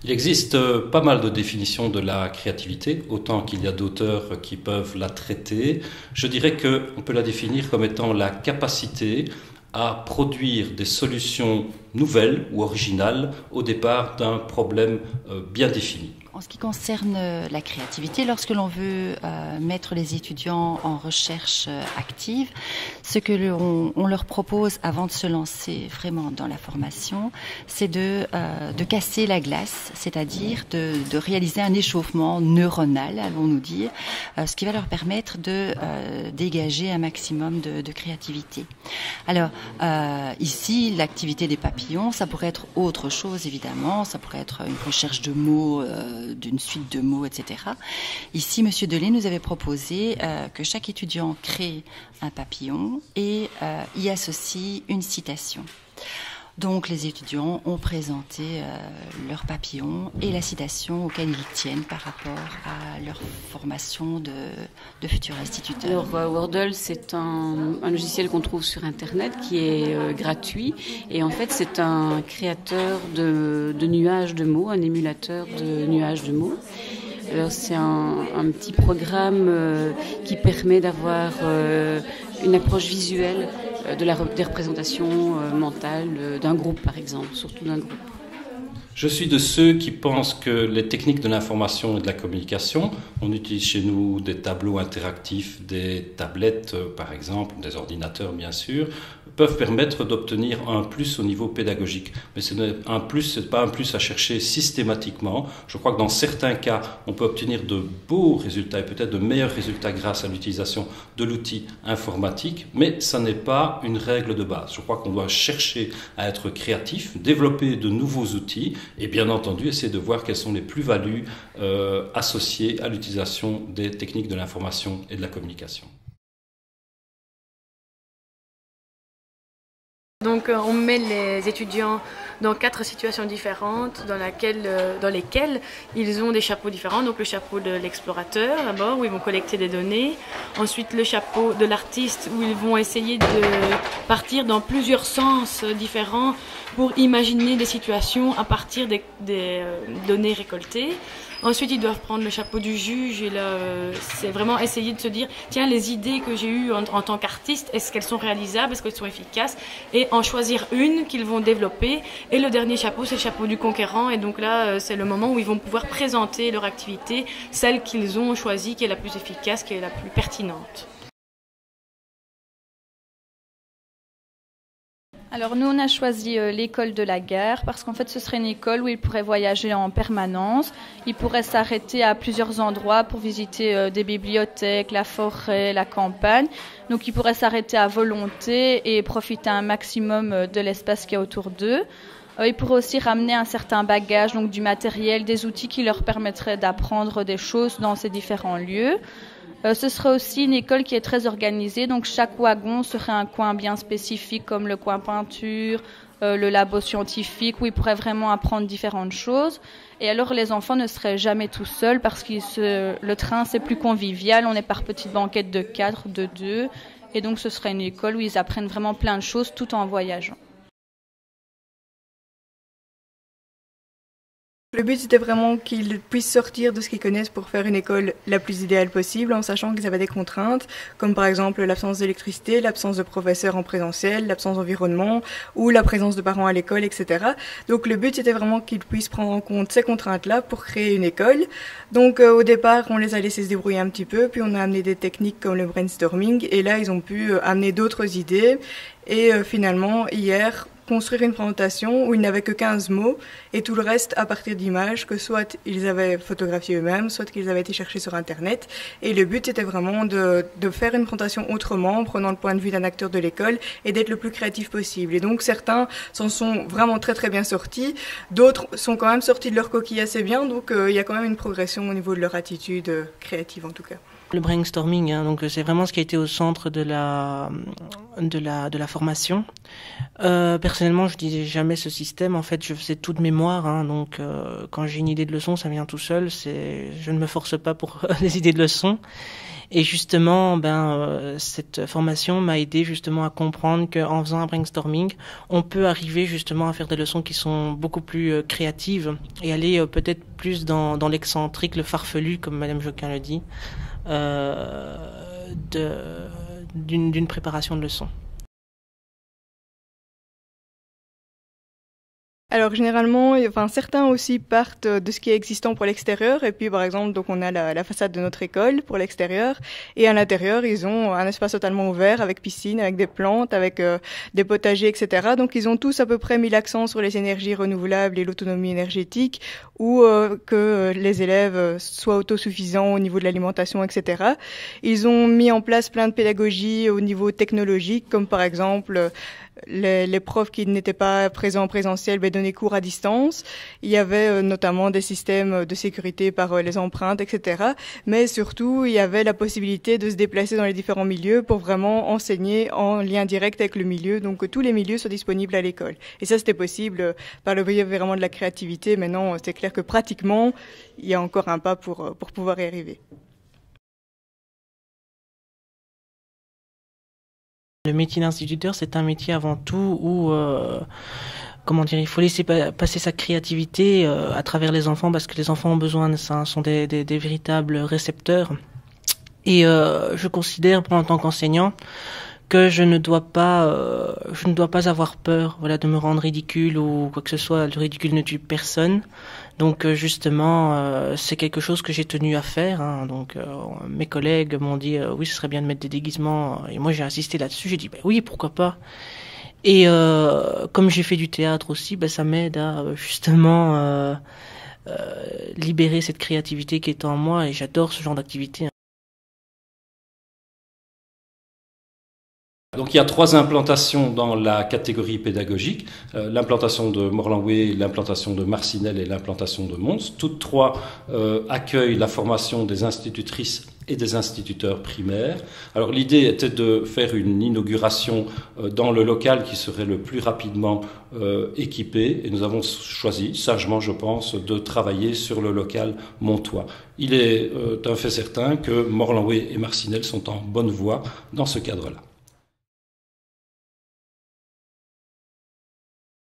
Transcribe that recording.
Il existe pas mal de définitions de la créativité, autant qu'il y a d'auteurs qui peuvent la traiter. Je dirais qu'on peut la définir comme étant la capacité à produire des solutions nouvelles ou originales au départ d'un problème bien défini. En ce qui concerne la créativité, lorsque l'on veut mettre les étudiants en recherche active, ce que on leur propose avant de se lancer vraiment dans la formation, c'est de casser la glace, c'est-à-dire de réaliser un échauffement neuronal, allons-nous dire, ce qui va leur permettre de dégager un maximum de créativité. Alors, ici, l'activité des papillons, ça pourrait être autre chose, évidemment, ça pourrait être une recherche de mots, d'une suite de mots, etc. Ici, M. Delay nous avait proposé que chaque étudiant crée un papillon et y associe une citation. Donc, les étudiants ont présenté leur papillon et la citation auquel ils tiennent par rapport à leur formation de futurs instituteurs. Alors, Wordle, c'est un logiciel qu'on trouve sur Internet qui est gratuit. Et en fait, c'est un créateur de nuages de mots, un émulateur de nuages de mots. Alors, c'est un petit programme qui permet d'avoir une approche visuelle des représentations mentales d'un groupe, par exemple, surtout d'un groupe. Je suis de ceux qui pensent que les techniques de l'information et de la communication, on utilise chez nous des tableaux interactifs, des tablettes par exemple, des ordinateurs bien sûr, peuvent permettre d'obtenir un plus au niveau pédagogique. Mais ce n'est pas un plus à chercher systématiquement. Je crois que dans certains cas, on peut obtenir de beaux résultats et peut-être de meilleurs résultats grâce à l'utilisation de l'outil informatique, mais ça n'est pas une règle de base. Je crois qu'on doit chercher à être créatif, développer de nouveaux outils et bien entendu essayer de voir quelles sont les plus-values associées à l'utilisation des techniques de l'information et de la communication. Donc on met les étudiants dans 4 situations différentes dans lesquelles ils ont des chapeaux différents. Donc le chapeau de l'explorateur d'abord où ils vont collecter des données. Ensuite le chapeau de l'artiste où ils vont essayer de partir dans plusieurs sens différents pour imaginer des situations à partir des données récoltées. Ensuite, ils doivent prendre le chapeau du juge et là, c'est vraiment essayer de se dire, tiens, les idées que j'ai eues en tant qu'artiste, est-ce qu'elles sont réalisables, est-ce qu'elles sont efficaces, et en choisir une qu'ils vont développer. Et le dernier chapeau, c'est le chapeau du conquérant, et donc là, c'est le moment où ils vont pouvoir présenter leur activité, celle qu'ils ont choisie, qui est la plus efficace, qui est la plus pertinente. Alors nous, on a choisi l'école de la gare parce qu'en fait, ce serait une école où ils pourraient voyager en permanence. Ils pourraient s'arrêter à plusieurs endroits pour visiter des bibliothèques, la forêt, la campagne. Donc ils pourraient s'arrêter à volonté et profiter un maximum de l'espace qu'il y a autour d'eux. Ils pourraient aussi ramener un certain bagage, donc du matériel, des outils qui leur permettraient d'apprendre des choses dans ces différents lieux. Ce serait aussi une école qui est très organisée, donc chaque wagon serait un coin bien spécifique comme le coin peinture, le labo scientifique où ils pourraient vraiment apprendre différentes choses. Et alors les enfants ne seraient jamais tout seuls parce que le train c'est plus convivial, on est par petites banquettes de 4, de 2 et donc ce serait une école où ils apprennent vraiment plein de choses tout en voyageant. Le but, c'était vraiment qu'ils puissent sortir de ce qu'ils connaissent pour faire une école la plus idéale possible, en sachant qu'ils avaient des contraintes, comme par exemple l'absence d'électricité, l'absence de professeurs en présentiel, l'absence d'environnement, ou la présence de parents à l'école, etc. Donc le but, c'était vraiment qu'ils puissent prendre en compte ces contraintes-là pour créer une école. Donc au départ, on les a laissés se débrouiller un petit peu, puis on a amené des techniques comme le brainstorming, et là, ils ont pu amener d'autres idées. Et finalement, hier, construire une présentation où ils n'avaient que 15 mots et tout le reste à partir d'images que soit ils avaient photographiées eux-mêmes, soit qu'ils avaient été chercher sur Internet. Et le but était vraiment de faire une présentation autrement, en prenant le point de vue d'un acteur de l'école et d'être le plus créatif possible. Et donc certains s'en sont vraiment très très bien sortis, d'autres sont quand même sortis de leur coquille assez bien, donc il y a quand même une progression au niveau de leur attitude créative en tout cas. Le brainstorming, hein, donc c'est vraiment ce qui a été au centre de la formation. Personnellement, je disais jamais ce système. En fait, je faisais tout de mémoire. Hein, donc, quand j'ai une idée de leçon, ça vient tout seul. Je ne me force pas pour les idées de leçon. Et justement, cette formation m'a aidé justement à comprendre qu'en faisant un brainstorming, on peut arriver justement à faire des leçons qui sont beaucoup plus créatives et aller peut-être plus dans l'excentrique, le farfelu, comme Madame Joquin le dit, d'une préparation de leçon. Alors généralement, certains aussi partent de ce qui est existant pour l'extérieur. Et puis par exemple, donc on a la façade de notre école pour l'extérieur. Et à l'intérieur, ils ont un espace totalement ouvert avec piscine, avec des plantes, avec des potagers, etc. Donc ils ont tous à peu près mis l'accent sur les énergies renouvelables et l'autonomie énergétique, ou que les élèves soient autosuffisants au niveau de l'alimentation, etc. Ils ont mis en place plein de pédagogies au niveau technologique, comme par exemple les profs qui n'étaient pas présents en présentiel donnaient cours à distance. Il y avait notamment des systèmes de sécurité par les empreintes, etc. Mais surtout, il y avait la possibilité de se déplacer dans les différents milieux pour vraiment enseigner en lien direct avec le milieu, donc que tous les milieux soient disponibles à l'école. Et ça, c'était possible par le biais vraiment de la créativité. Maintenant, c'est clair que pratiquement, il y a encore un pas pour pouvoir y arriver. Le métier d'instituteur, c'est un métier avant tout où, il faut laisser passer sa créativité à travers les enfants, parce que les enfants ont besoin de ça, sont des véritables récepteurs. Et je considère, en tant qu'enseignant, que je ne dois pas avoir peur, de me rendre ridicule ou quoi que ce soit. Le ridicule ne tue personne. Donc justement, c'est quelque chose que j'ai tenu à faire. Hein. Donc mes collègues m'ont dit oui, ce serait bien de mettre des déguisements. Et moi j'ai insisté là-dessus. J'ai dit oui, pourquoi pas. Et comme j'ai fait du théâtre aussi, ça m'aide à justement libérer cette créativité qui est en moi. Et j'adore ce genre d'activité. Donc il y a 3 implantations dans la catégorie pédagogique, l'implantation de Morlanlouet, l'implantation de Marcinelle et l'implantation de Mons. Toutes 3 accueillent la formation des institutrices et des instituteurs primaires. Alors l'idée était de faire une inauguration dans le local qui serait le plus rapidement équipé, et nous avons choisi, sagement je pense, de travailler sur le local montois. Il est un fait certain que Morlanlouet et Marcinelle sont en bonne voie dans ce cadre-là.